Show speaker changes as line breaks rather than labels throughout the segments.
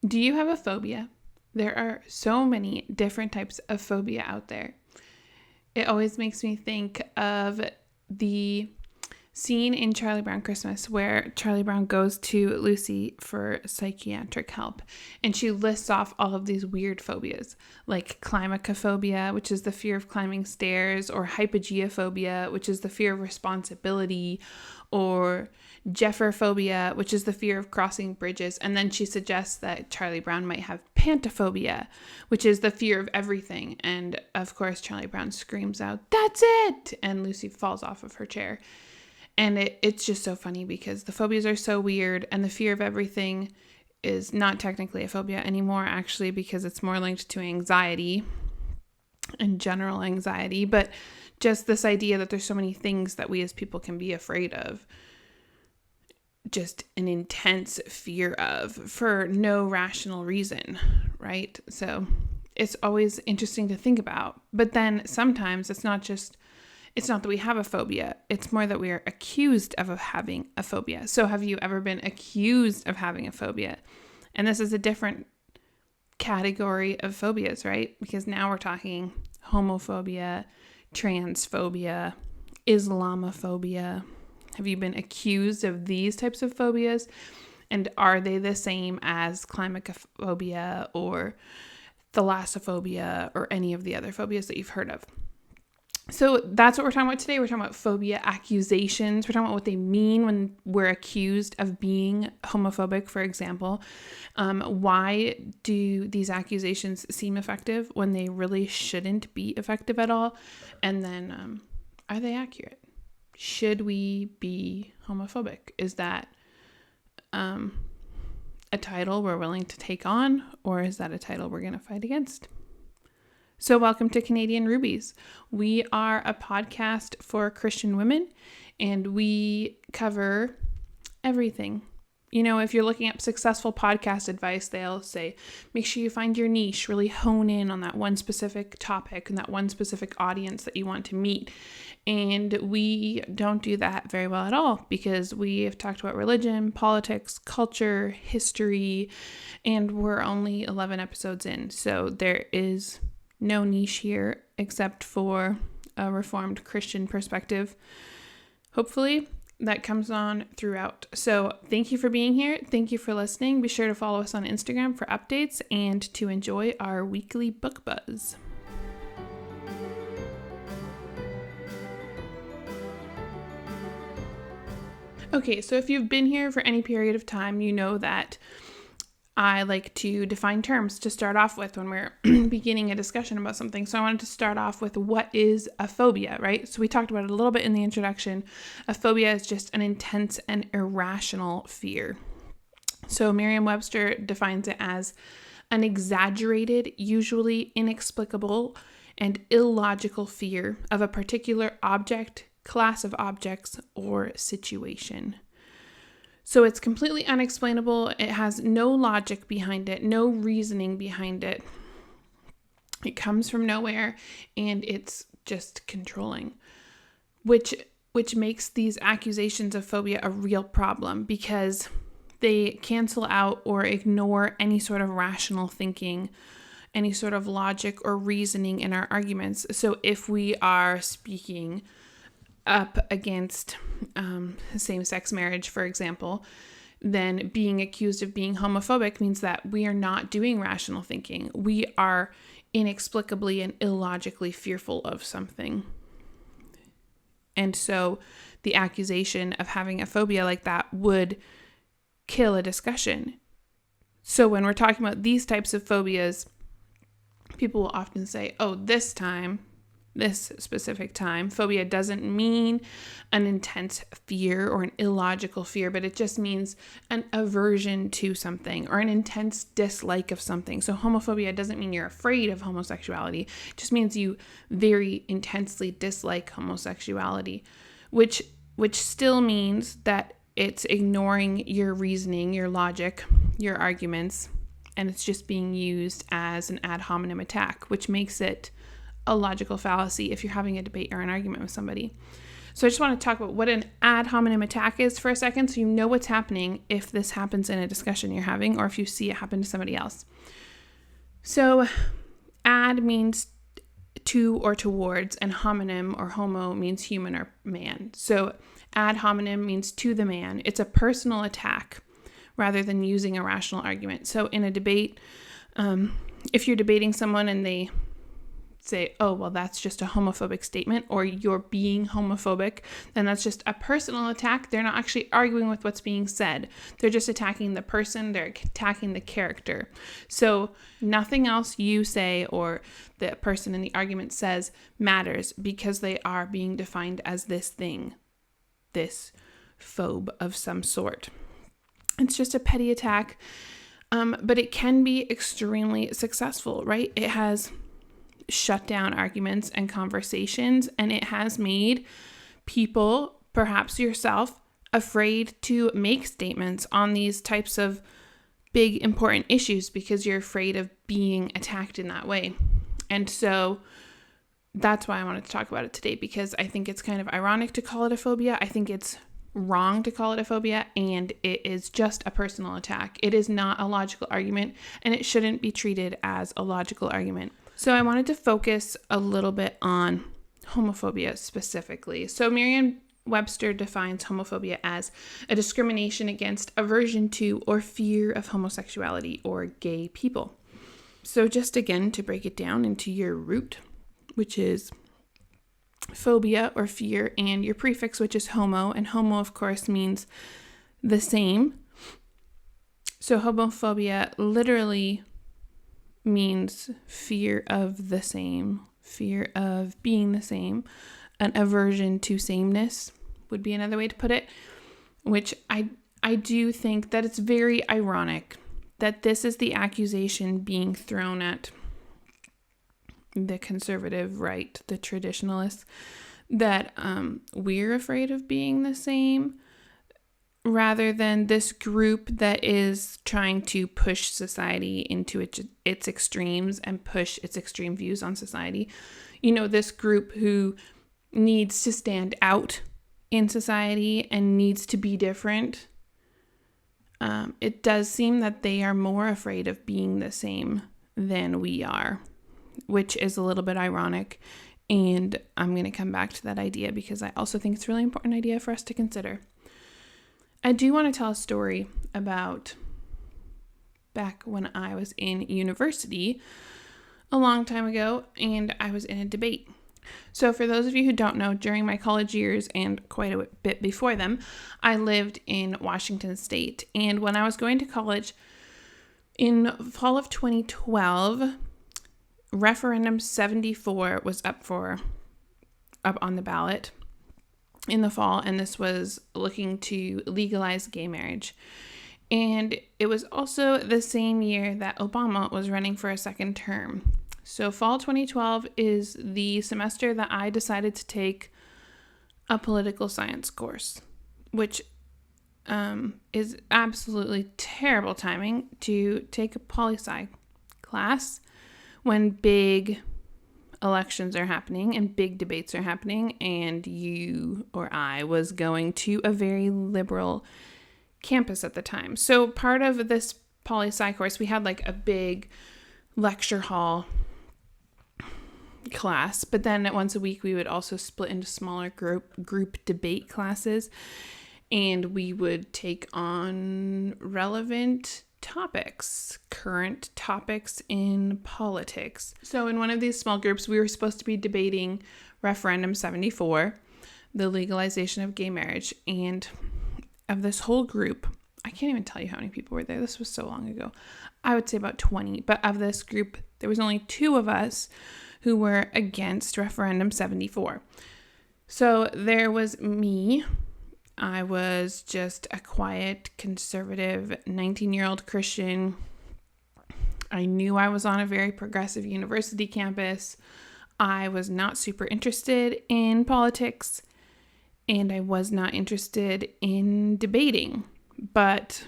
Do you have a phobia? There are so many different types of phobia out there. It always makes me think of the scene in Charlie Brown Christmas where Charlie Brown goes to Lucy for psychiatric help, and she lists off all of these weird phobias, like climacophobia, which is the fear of climbing stairs, or hypogeophobia, which is the fear of responsibility, or Jefferphobia, which is the fear of crossing bridges. And then she suggests that Charlie Brown might have pantophobia, which is the fear of everything. And of course, Charlie Brown screams out, "That's it!" And Lucy falls off of her chair. And it's just so funny because the phobias are so weird, and the fear of everything is not technically a phobia anymore, actually, because it's more linked to anxiety and general anxiety. But just this idea that there's so many things that we as people can be afraid of, just an intense fear of, for no rational reason, right? So it's always interesting to think about. But then sometimes it's not that we have a phobia, it's more that we are accused of having a phobia. So have you ever been accused of having a phobia? And this is a different category of phobias, right? Because now we're talking homophobia, transphobia, Islamophobia. Have you been accused of these types of phobias? And are they the same as climacophobia or thalassophobia or any of the other phobias that you've heard of? So that's what we're talking about today. We're talking about phobia accusations. We're talking about what they mean when we're accused of being homophobic, for example. Why do these accusations seem effective when they really shouldn't be effective at all? And then, are they accurate? Should we be homophobic? Is that a title we're willing to take on, or is that a title we're going to fight against? So welcome to Canadian Rubies. We are a podcast for Christian women, and we cover everything. You know, if you're looking up successful podcast advice, they'll say, make sure you find your niche, really hone in on that one specific topic and that one specific audience that you want to meet. And we don't do that very well at all, because we have talked about religion, politics, culture, history, and we're only 11 episodes in. So there is no niche here except for a Reformed Christian perspective, hopefully, that comes on throughout. So thank you for being here. Thank you for listening. Be sure to follow us on Instagram for updates and to enjoy our weekly book buzz. Okay, so if you've been here for any period of time, you know that I like to define terms to start off with when we're beginning a discussion about something. So I wanted to start off with, what is a phobia, right? So we talked about it a little bit in the introduction. A phobia is just an intense and irrational fear. So Merriam-Webster defines it as an exaggerated, usually inexplicable, and illogical fear of a particular object, class of objects, or situation. So it's completely unexplainable. It has no logic behind it, no reasoning behind it. It comes from nowhere, and it's just controlling, which makes these accusations of phobia a real problem, because they cancel out or ignore any sort of rational thinking, any sort of logic or reasoning in our arguments. So if we are speaking up against same-sex marriage, for example, then being accused of being homophobic means that we are not doing rational thinking. We are inexplicably and illogically fearful of something. And so the accusation of having a phobia like that would kill a discussion. So when we're talking about these types of phobias, people will often say, oh, this specific time, phobia doesn't mean an intense fear or an illogical fear, but it just means an aversion to something or an intense dislike of something. So homophobia doesn't mean you're afraid of homosexuality. It just means you very intensely dislike homosexuality, which still means that it's ignoring your reasoning, your logic, your arguments, and it's just being used as an ad hominem attack, which makes it a logical fallacy if you're having a debate or an argument with somebody. So I just want to talk about what an ad hominem attack is for a second, so you know what's happening if this happens in a discussion you're having or if you see it happen to somebody else. So ad means to or towards, and hominem or homo means human or man. So ad hominem means to the man. It's a personal attack rather than using a rational argument. So in a debate, if you're debating someone and they say, oh, well, that's just a homophobic statement, or you're being homophobic, then that's just a personal attack. They're not actually arguing with what's being said. They're just attacking the person. They're attacking the character. So nothing else you say or the person in the argument says matters, because they are being defined as this thing, this phobe of some sort. It's just a petty attack, but it can be extremely successful, right? It has shut down arguments and conversations, and it has made people, perhaps yourself, afraid to make statements on these types of big important issues because you're afraid of being attacked in that way. And so that's why I wanted to talk about it today, because I think it's kind of ironic to call it a phobia. I think it's wrong to call it a phobia, and it is just a personal attack. It is not a logical argument, and it shouldn't be treated as a logical argument. So I wanted to focus a little bit on homophobia specifically. So Merriam-Webster defines homophobia as a discrimination against, aversion to, or fear of homosexuality or gay people. So just again, to break it down into your root, which is phobia or fear, and your prefix, which is homo, and homo, of course, means the same. So homophobia literally means fear of the same, fear of being the same. An aversion to sameness would be another way to put it, which I do think that it's very ironic that this is the accusation being thrown at the conservative right, the traditionalists, that we're afraid of being the same, rather than this group that is trying to push society into its extremes and push its extreme views on society. You know, this group who needs to stand out in society and needs to be different. It does seem that they are more afraid of being the same than we are, which is a little bit ironic. And I'm going to come back to that idea because I also think it's a really important idea for us to consider. I do want to tell a story about back when I was in university a long time ago, and I was in a debate. So for those of you who don't know, during my college years and quite a bit before them, I lived in Washington State. And when I was going to college in fall of 2012, referendum 74 was up on the ballot in the fall, and this was looking to legalize gay marriage. And it was also the same year that Obama was running for a second term. So fall 2012 is the semester that I decided to take a political science course, which is absolutely terrible timing to take a poli-sci class when big elections are happening and big debates are happening, and you or I was going to a very liberal campus at the time. So part of this poli-sci course, we had like a big lecture hall class, but then once a week we would also split into smaller group debate classes, and we would take on relevant topics, current topics in politics. So in one of these small groups, we were supposed to be debating referendum 74, the legalization of gay marriage. And of this whole group, I can't even tell you how many people were there. This was so long ago. I would say about 20. But of this group, there was only 2 of us who were against referendum 74. So there was me. I was just a quiet, conservative, 19-year-old Christian. I knew I was on a very progressive university campus. I was not super interested in politics, and I was not interested in debating. But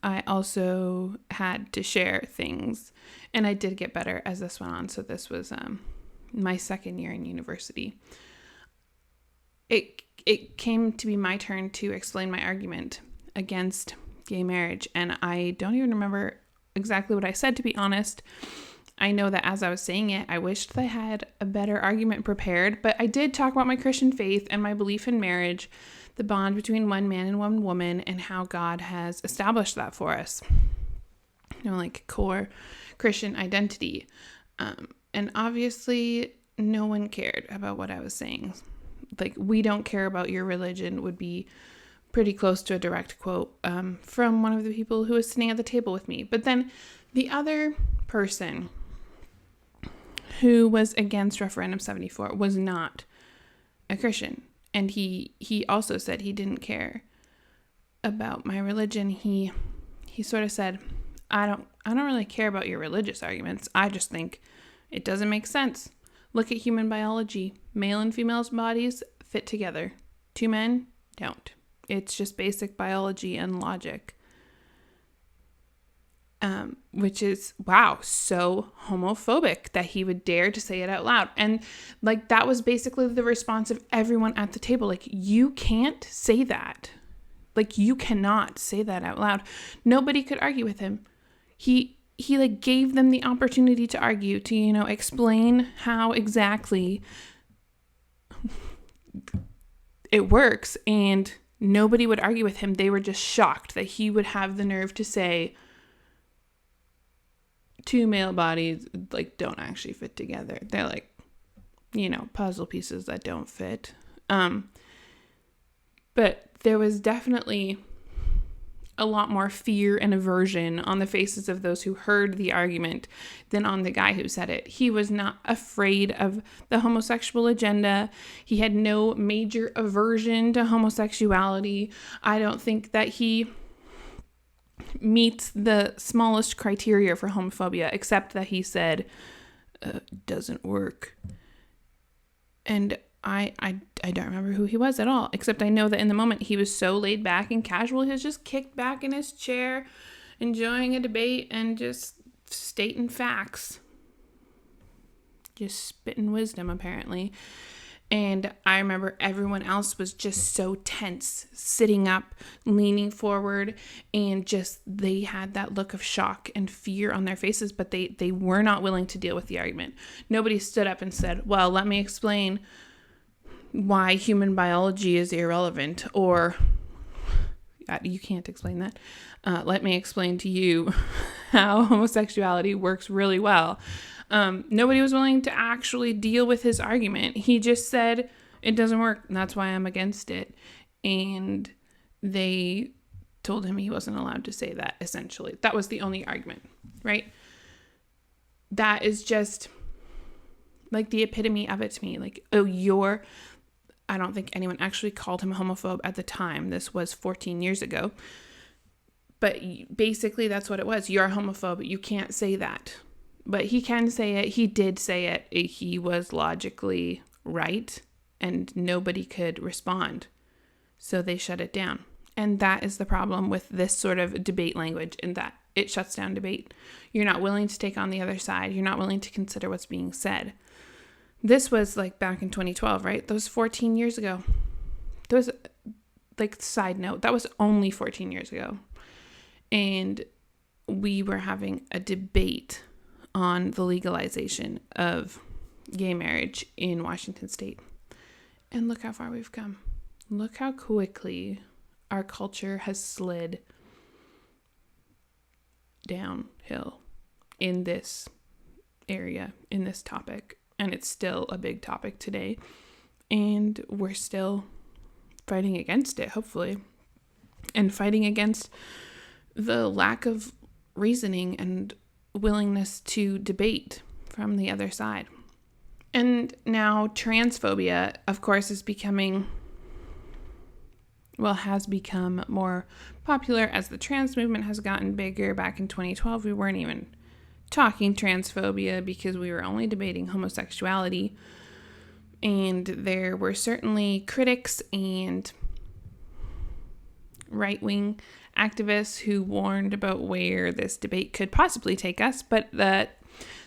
I also had to share things, and I did get better as this went on. So this was my second year in university. it came to be my turn to explain my argument against gay marriage. And I don't even remember exactly what I said, to be honest. I know that as I was saying it, I wished I had a better argument prepared, but I did talk about my Christian faith and my belief in marriage, the bond between one man and one woman, and how God has established that for us. Like core Christian identity. And obviously no one cared about what I was saying. Like, we don't care about your religion would be pretty close to a direct quote from one of the people who was sitting at the table with me. But then the other person who was against referendum 74 was not a Christian. And he also said he didn't care about my religion. He sort of said, I don't really care about your religious arguments. I just think it doesn't make sense. Look at human biology. Male and female's bodies fit together. Two men don't. It's just basic biology and logic. Which is, wow, so homophobic that he would dare to say it out loud. And like, that was basically the response of everyone at the table. Like, you can't say that. Like, you cannot say that out loud. Nobody could argue with him. He like gave them the opportunity to argue, to, explain how exactly it works. And nobody would argue with him. They were just shocked that he would have the nerve to say two male bodies like don't actually fit together. They're like, puzzle pieces that don't fit. But there was definitely a lot more fear and aversion on the faces of those who heard the argument than on the guy who said it. He was not afraid of the homosexual agenda. He had no major aversion to homosexuality. I don't think that he meets the smallest criteria for homophobia, except that he said, doesn't work. And I don't remember who he was at all, except I know that in the moment he was so laid back and casual. He was just kicked back in his chair, enjoying a debate and just stating facts. Just spitting wisdom, apparently. And I remember everyone else was just so tense, sitting up, leaning forward, and just they had that look of shock and fear on their faces, but they were not willing to deal with the argument. Nobody stood up and said, well, let me explain why human biology is irrelevant, or you can't explain that. Let me explain to you how homosexuality works really well. Nobody was willing to actually deal with his argument. He just said, it doesn't work, and that's why I'm against it. And they told him he wasn't allowed to say that, essentially. That was the only argument, right? That is just like the epitome of it to me. Like, I don't think anyone actually called him a homophobe at the time. This was 14 years ago. But basically, that's what it was. You're a homophobe. You can't say that. But he can say it. He did say it. He was logically right, and nobody could respond. So they shut it down. And that is the problem with this sort of debate language, in that it shuts down debate. You're not willing to take on the other side. You're not willing to consider what's being said. This was like back in 2012, right? That was 14 years ago. That was, like, side note, that was only 14 years ago. And we were having a debate on the legalization of gay marriage in Washington State. And look how far we've come. Look how quickly our culture has slid downhill in this area, in this topic. And it's still a big topic today. And we're still fighting against it, hopefully. And fighting against the lack of reasoning and willingness to debate from the other side. And now transphobia, of course, has become more popular as the trans movement has gotten bigger. Back in 2012, we weren't even talking transphobia because we were only debating homosexuality. And there were certainly critics and right-wing activists who warned about where this debate could possibly take us, but the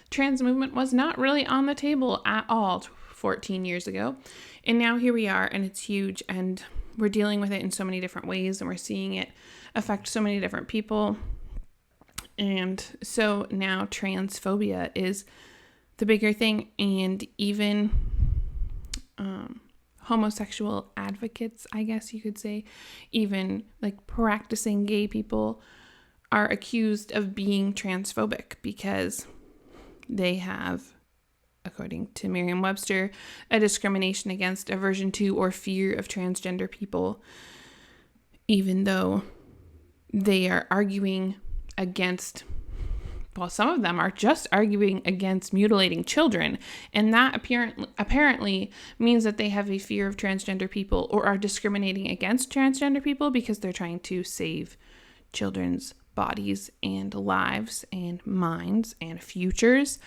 trans movement was not really on the table at all 14 years ago. And now here we are, and it's huge, and we're dealing with it in so many different ways, and we're seeing it affect so many different people. And so now transphobia is the bigger thing, and even homosexual advocates, I guess you could say, even like practicing gay people are accused of being transphobic because they have, according to Merriam-Webster, a discrimination against, aversion to, or fear of transgender people, even though they are arguing against, well, some of them are just arguing against mutilating children, and that apparently means that they have a fear of transgender people or are discriminating against transgender people because they're trying to save children's bodies and lives and minds and futures,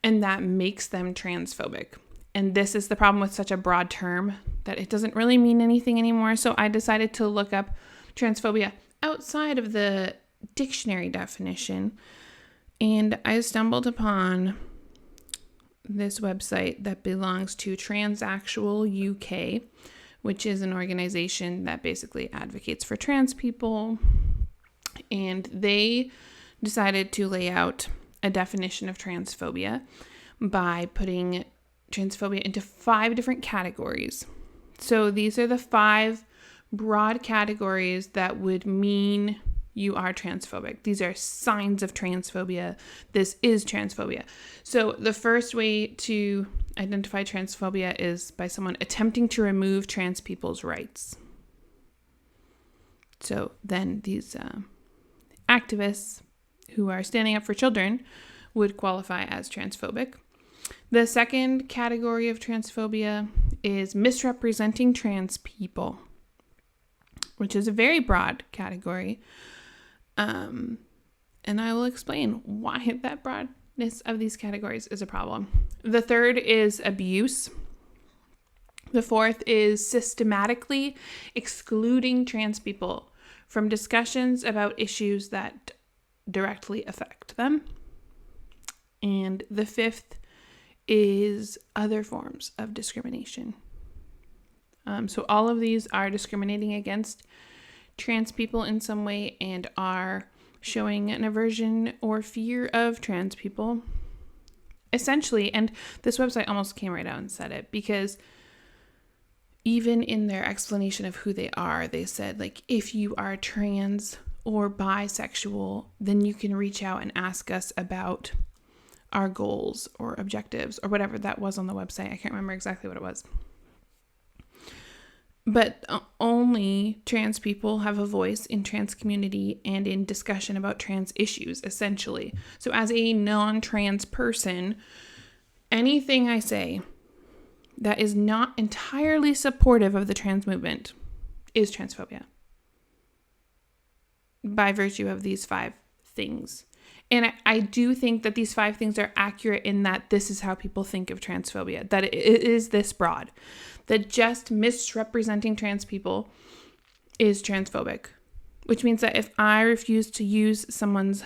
and that makes them transphobic. And this is the problem with such a broad term, that it doesn't really mean anything anymore. So I decided to look up transphobia outside of the dictionary definition, and I stumbled upon this website that belongs to Transsexual UK, which is an organization that basically advocates for trans people. And they decided to lay out a definition of transphobia by putting transphobia into 5 different categories. So these are the 5 broad categories that would mean you are transphobic. These are signs of transphobia. This is transphobia. So the first way to identify transphobia is by someone attempting to remove trans people's rights. So then these activists who are standing up for children would qualify as transphobic. The second category of transphobia is misrepresenting trans people, which is a very broad category. And I will explain why that broadness of these categories is a problem. The third is abuse. The fourth is systematically excluding trans people from discussions about issues that directly affect them. And the fifth is other forms of discrimination. So all of these are discriminating against trans people in some way and are showing an aversion or fear of trans people. Essentially, and this website almost came right out and said it, because even in their explanation of who they are, they said, like, if you are trans or bisexual, then you can reach out and ask us about our goals or objectives or whatever that was on the website. I can't remember exactly what it was. But only trans people have a voice in trans community and in discussion about trans issues, essentially. So as a non-trans person, anything I say that is not entirely supportive of the trans movement is transphobia, by virtue of these 5 things. And I do think that these 5 things are accurate in that this is how people think of transphobia, that it is this broad, that just misrepresenting trans people is transphobic, which means that if I refuse to use someone's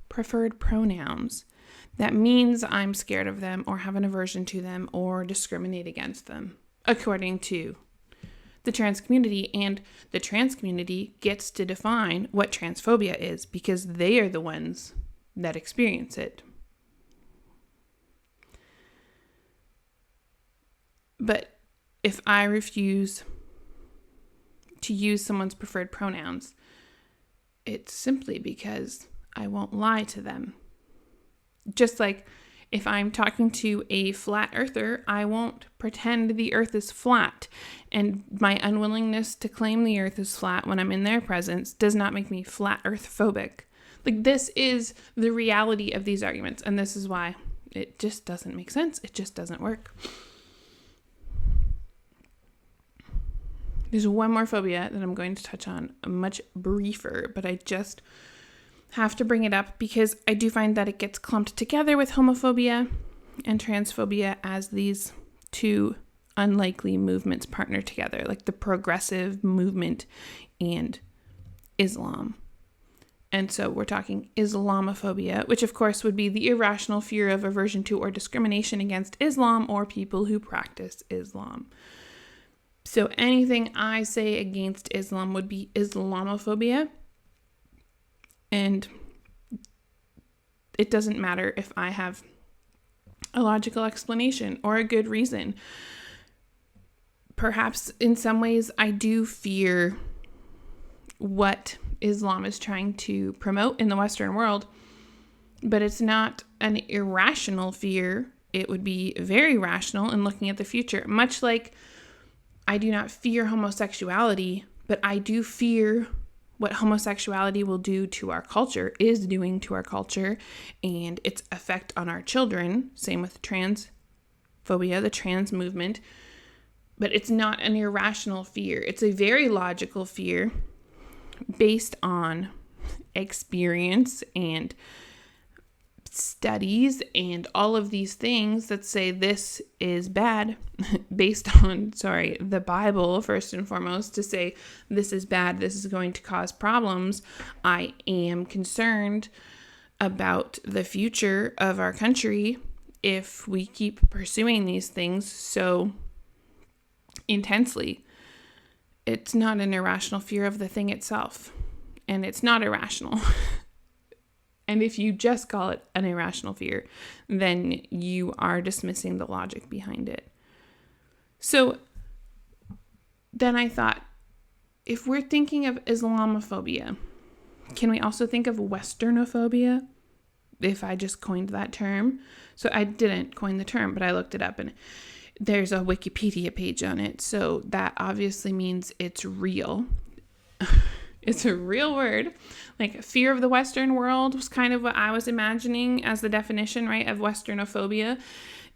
preferred pronouns, that means I'm scared of them or have an aversion to them or discriminate against them, according to the trans community. And the trans community gets to define what transphobia is because they are the ones that experience it. But if I refuse to use someone's preferred pronouns, it's simply because I won't lie to them. Just like if I'm talking to a flat earther, I won't pretend the earth is flat. And my unwillingness to claim the earth is flat when I'm in their presence does not make me flat earth phobic. Like, this is the reality of these arguments, and this is why it just doesn't make sense. It just doesn't work. There's one more phobia that I'm going to touch on much briefer, but I just have to bring it up because I do find that it gets clumped together with homophobia and transphobia as these 2 unlikely movements partner together, like the progressive movement and Islam. And so we're talking Islamophobia, which of course would be the irrational fear of aversion to or discrimination against Islam or people who practice Islam. So anything I say against Islam would be Islamophobia. And it doesn't matter if I have a logical explanation or a good reason. Perhaps in some ways I do fear what Islam is trying to promote in the Western world, but it's not an irrational fear. It would be very rational in looking at the future, much like I do not fear homosexuality, but I do fear what homosexuality will do to our culture, is doing to our culture, and its effect on our children. Same with transphobia, the trans movement. But it's not an irrational fear. It's a very logical fear based on experience and studies and all of these things that say this is bad, based on, the Bible first and foremost, to say this is bad, this is going to cause problems. I am concerned about the future of our country if we keep pursuing these things so intensely. It's not an irrational fear of the thing itself, and it's not irrational. And if you just call it an irrational fear, then you are dismissing the logic behind it. So then I thought, if we're thinking of Islamophobia, can we also think of Westernophobia? If I just coined that term. So I didn't coin the term, but I looked it up and there's a Wikipedia page on it. So that obviously means it's real. It's a real word. Like fear of the Western world was kind of what I was imagining as the definition, right, of Westernophobia.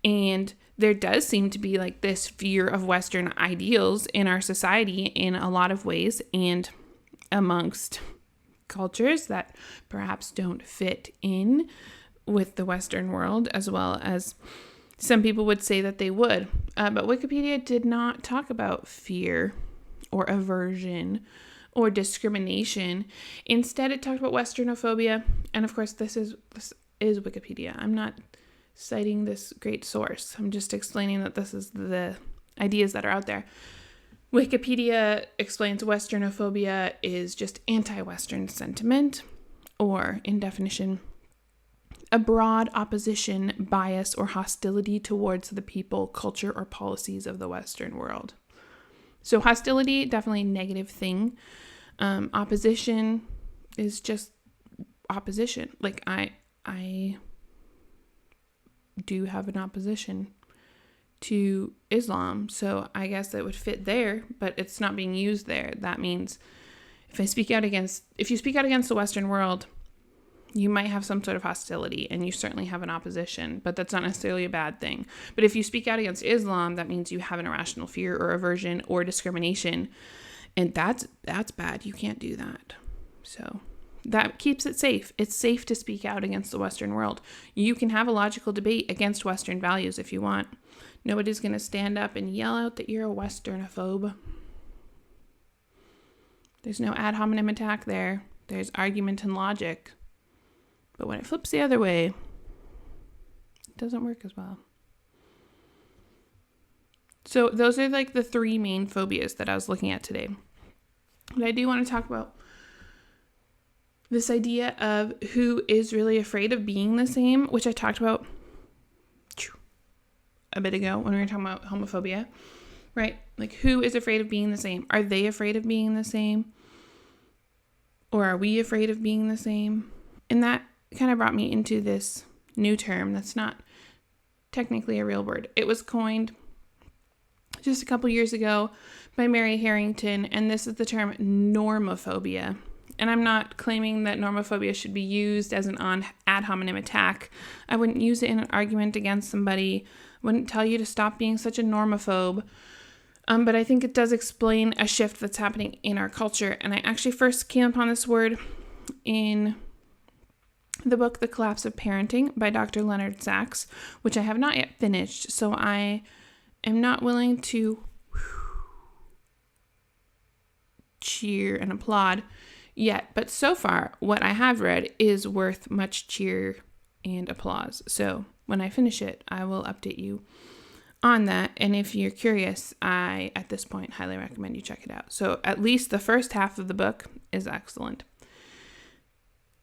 And there does seem to be like this fear of Western ideals in our society in a lot of ways, and amongst cultures that perhaps don't fit in with the Western world, as well as some people would say that they would. But Wikipedia did not talk about fear or aversion or discrimination. Instead, it talked about Westernophobia. And of course, this is Wikipedia. I'm not citing this great source. I'm just explaining that this is the ideas that are out there. Wikipedia explains Westernophobia is just anti-Western sentiment, or in definition, a broad opposition, bias, or hostility towards the people, culture, or policies of the Western world. So hostility, definitely a negative thing. Opposition is just opposition. Like I do have an opposition to Islam, so I guess it would fit there, but it's not being used there. That means if you speak out against the Western world, you might have some sort of hostility, and you certainly have an opposition, but that's not necessarily a bad thing. But if you speak out against Islam, that means you have an irrational fear or aversion or discrimination, and that's bad. You can't do that. So that keeps it safe. It's safe to speak out against the Western world. You can have a logical debate against Western values if you want. Nobody's going to stand up and yell out that you're a Westernophobe. There's no ad hominem attack there. There's argument and logic. But when it flips the other way, it doesn't work as well. So those are like the three main phobias that I was looking at today. But I do want to talk about this idea of who is really afraid of being the same, which I talked about a bit ago when we were talking about homophobia, right? Like, who is afraid of being the same? Are they afraid of being the same? Or are we afraid of being the same? And that kind of brought me into this new term that's not technically a real word. It was coined just a couple years ago by Mary Harrington, and this is the term normophobia. And I'm not claiming that normophobia should be used as an ad hominem attack. I wouldn't use it in an argument against somebody. I wouldn't tell you to stop being such a normophobe. But I think it does explain a shift that's happening in our culture. And I actually first came upon this word in the book, The Collapse of Parenting by Dr. Leonard Sachs, which I have not yet finished. So I am not willing to cheer and applaud yet, but so far, what I have read is worth much cheer and applause. So when I finish it, I will update you on that. And if you're curious, I, at this point, highly recommend you check it out. So at least the first half of the book is excellent.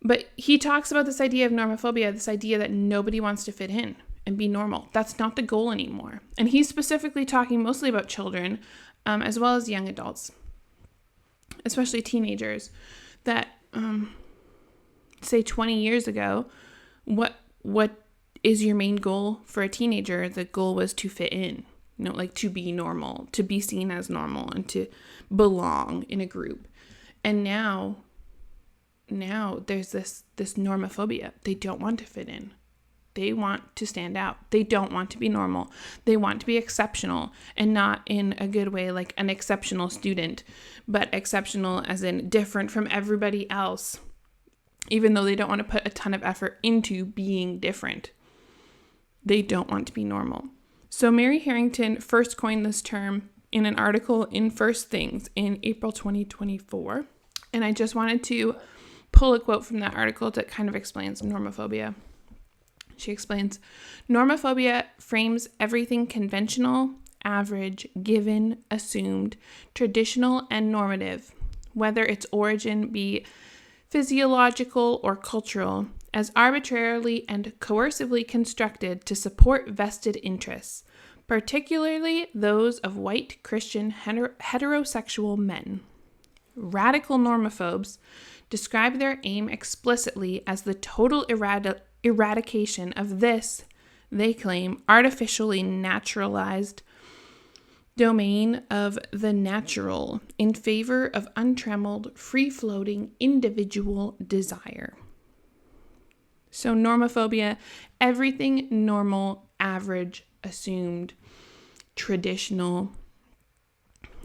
But he talks about this idea of normophobia, this idea that nobody wants to fit in and be normal. That's not the goal anymore. And he's specifically talking mostly about children, as well as young adults, especially teenagers, that, say 20 years ago, what is your main goal for a teenager? The goal was to fit in, like to be normal, to be seen as normal, and to belong in a group. And now there's this normophobia. They don't want to fit in. They want to stand out. They don't want to be normal. They want to be exceptional, and not in a good way, like an exceptional student, but exceptional as in different from everybody else, even though they don't want to put a ton of effort into being different. They don't want to be normal. So Mary Harrington first coined this term in an article in First Things in April 2024. And I just wanted to pull a quote from that article that kind of explains normophobia. She explains, normophobia frames everything conventional, average, given, assumed, traditional, and normative, whether its origin be physiological or cultural, as arbitrarily and coercively constructed to support vested interests, particularly those of white Christian heterosexual men. Radical normophobes describe their aim explicitly as the total eradication of this, they claim, artificially naturalized domain of the natural in favor of untrammeled, free-floating individual desire. So normophobia, everything normal, average, assumed, traditional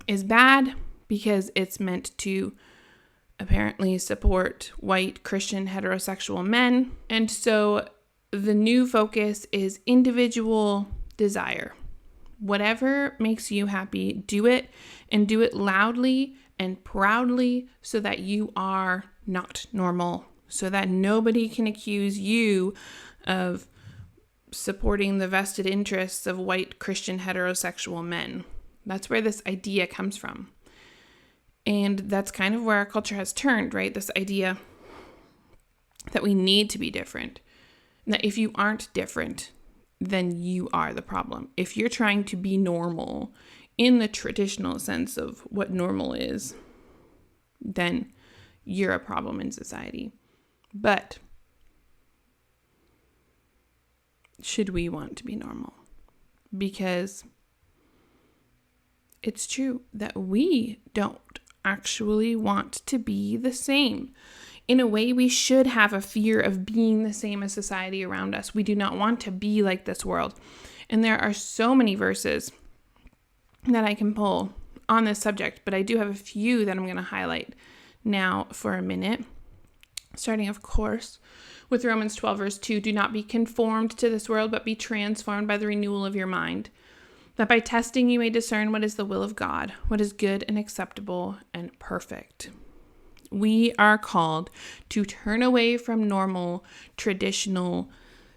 is bad because it's meant to apparently support white Christian heterosexual men. And so the new focus is individual desire. Whatever makes you happy, do it, and do it loudly and proudly so that you are not normal, so that nobody can accuse you of supporting the vested interests of white Christian heterosexual men. That's where this idea comes from. And that's kind of where our culture has turned, right? This idea that we need to be different. And that if you aren't different, then you are the problem. If you're trying to be normal in the traditional sense of what normal is, then you're a problem in society. But should we want to be normal? Because it's true that we don't actually want to be the same. In a way, we should have a fear of being the same as society around us. We do not want to be like this world. And there are so many verses that I can pull on this subject, but I do have a few that I'm going to highlight now for a minute. Starting, of course, with Romans 12, verse 2, do not be conformed to this world, but be transformed by the renewal of your mind, that by testing you may discern what is the will of God, what is good and acceptable and perfect. We are called to turn away from normal, traditional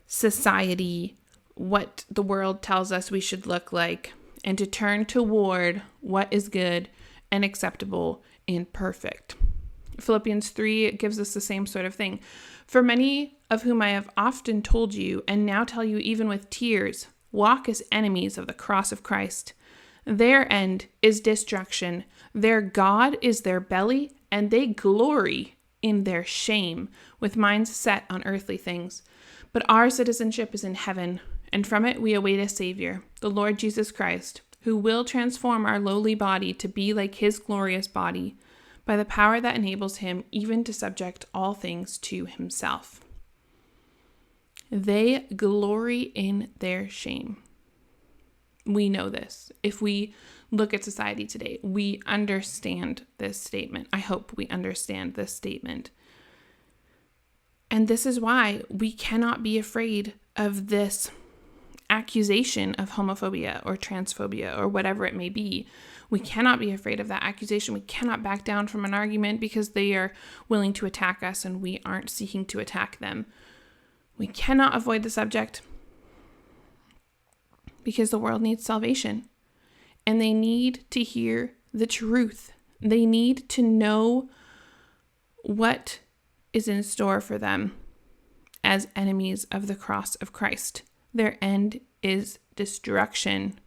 society, what the world tells us we should look like, and to turn toward what is good and acceptable and perfect. Philippians 3 gives us the same sort of thing. For many of whom I have often told you, and now tell you even with tears, walk as enemies of the cross of Christ. Their end is destruction. Their God is their belly, and they glory in their shame, with minds set on earthly things. But our citizenship is in heaven, and from it we await a Savior, the Lord Jesus Christ, who will transform our lowly body to be like his glorious body, by the power that enables him even to subject all things to himself. They glory in their shame. We know this. If we look at society today, we understand this statement. I hope we understand this statement. And this is why we cannot be afraid of this accusation of homophobia or transphobia or whatever it may be. We cannot be afraid of that accusation. We cannot back down from an argument because they are willing to attack us and we aren't seeking to attack them. We cannot avoid the subject because the world needs salvation and they need to hear the truth. They need to know what is in store for them as enemies of the cross of Christ. Their end is destruction.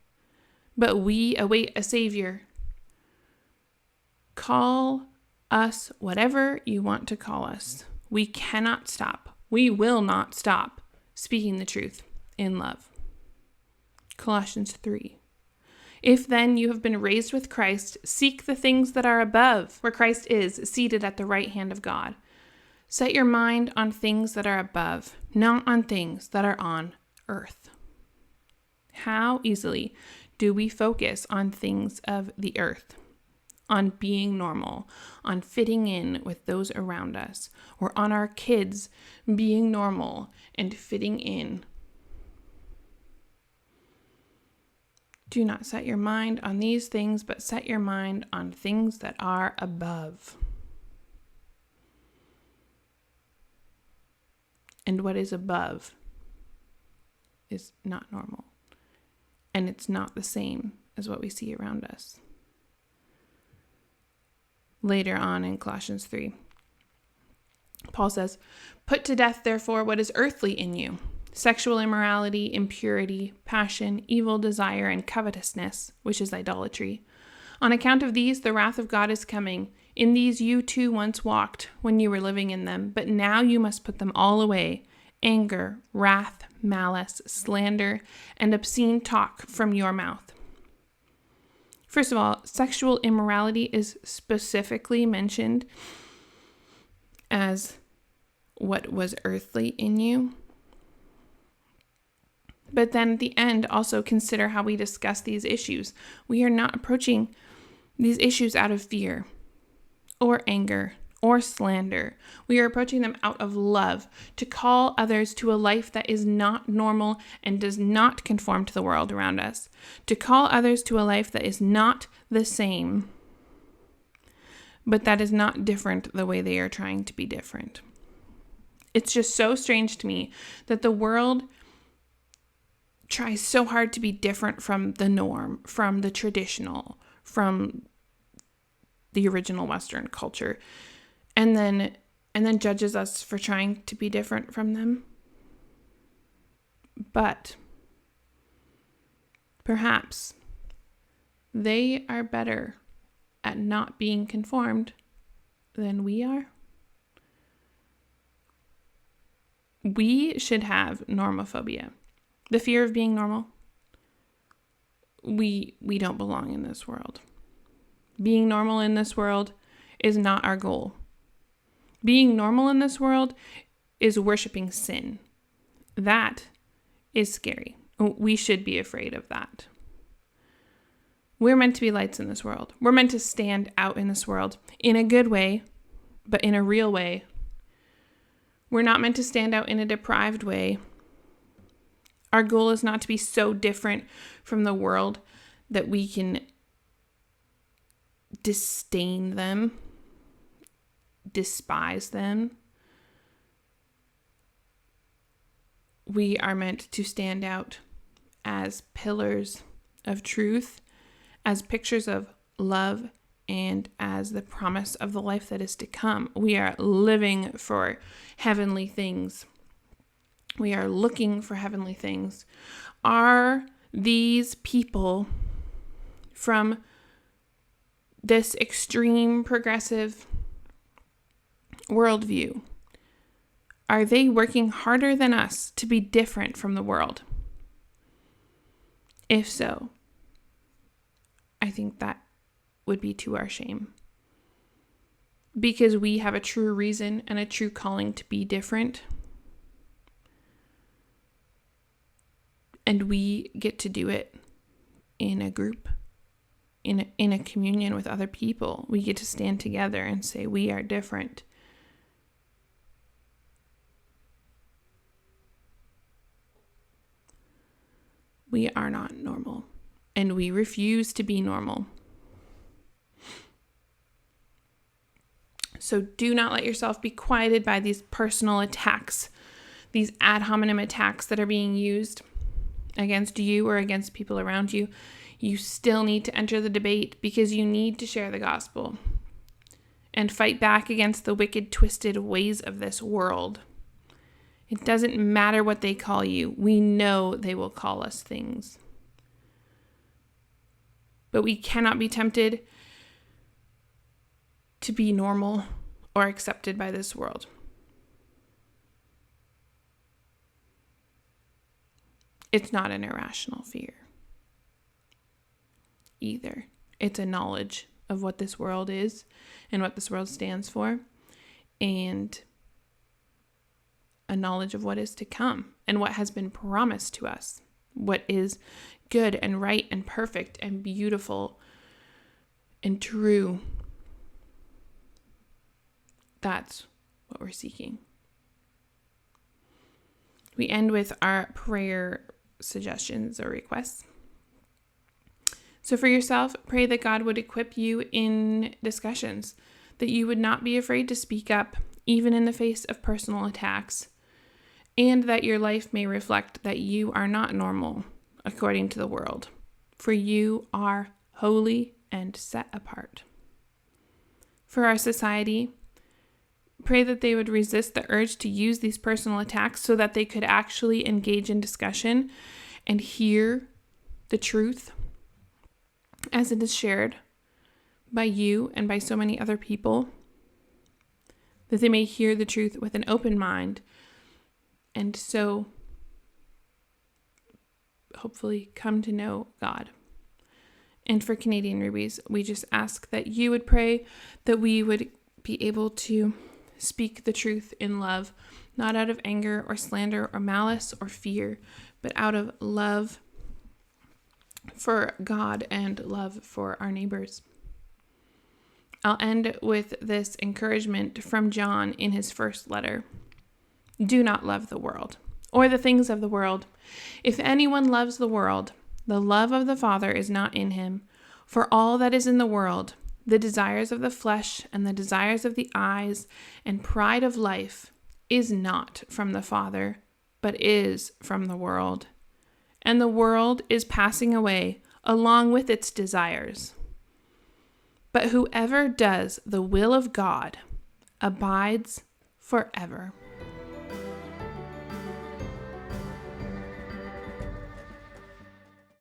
But we await a Savior. Call us whatever you want to call us. We cannot stop. We will not stop speaking the truth in love. Colossians 3. If then you have been raised with Christ, seek the things that are above, where Christ is, seated at the right hand of God. Set your mind on things that are above, not on things that are on earth. How easily do we focus on things of the earth, on being normal, on fitting in with those around us, or on our kids being normal and fitting in? Do not set your mind on these things, but set your mind on things that are above. And what is above is not normal. And it's not the same as what we see around us. Later on in Colossians 3, Paul says, "Put to death, therefore, what is earthly in you: sexual immorality, impurity, passion, evil desire, and covetousness, which is idolatry. On account of these, the wrath of God is coming. In these you too once walked when you were living in them, but now you must put them all away: anger, wrath, malice, slander, and obscene talk from your mouth." First of all, sexual immorality is specifically mentioned as what was earthly in you. But then at the end, also consider how we discuss these issues. We are not approaching these issues out of fear or anger or slander. We are approaching them out of love, to call others to a life that is not normal and does not conform to the world around us, to call others to a life that is not the same, but that is not different the way they are trying to be different. It's just so strange to me that the world tries so hard to be different from the norm, from the traditional, from the original Western culture, and then judges us for trying to be different from them. But perhaps they are better at not being conformed than we are. We should have normophobia, the fear of being normal. We don't belong in this world. Being normal in this world is not our goal. Being normal in this world is worshiping sin. That is scary. We should be afraid of that. We're meant to be lights in this world. We're meant to stand out in this world in a good way, but in a real way. We're not meant to stand out in a deprived way. Our goal is not to be so different from the world that we can disdain them, despise them. We are meant to stand out as pillars of truth, as pictures of love, and as the promise of the life that is to come. We are living for heavenly things. We are looking for heavenly things. Are these people from this extreme progressive worldview, are they working harder than us to be different from the world? If so, I think that would be to our shame. Because we have a true reason and a true calling to be different. And we get to do it in a group, in a communion with other people. We get to stand together and say, we are different. We are not normal, and we refuse to be normal. So do not let yourself be quieted by these personal attacks, these ad hominem attacks that are being used against you or against people around you. You still need to enter the debate because you need to share the gospel and fight back against the wicked, twisted ways of this world. It doesn't matter what they call you. We know they will call us things. But we cannot be tempted to be normal or accepted by this world. It's not an irrational fear either. It's a knowledge of what this world is and what this world stands for, and a knowledge of what is to come and what has been promised to us, what is good and right and perfect and beautiful and true. That's what we're seeking. We end with our prayer suggestions or requests. So for yourself, pray that God would equip you in discussions, that you would not be afraid to speak up, even in the face of personal attacks, and that your life may reflect that you are not normal according to the world, for you are holy and set apart. For our society, pray that they would resist the urge to use these personal attacks so that they could actually engage in discussion and hear the truth as it is shared by you and by so many other people, that they may hear the truth with an open mind and so hopefully come to know God. And for Canadian Rubies, we just ask that you would pray that we would be able to speak the truth in love, not out of anger or slander or malice or fear, but out of love for God and love for our neighbors. I'll end with this encouragement from John in his first letter. Do not love the world or the things of the world. If anyone loves the world, the love of the Father is not in him. For all that is in the world, the desires of the flesh and the desires of the eyes and pride of life, is not from the Father, but is from the world. And the world is passing away along with its desires. But whoever does the will of God abides forever.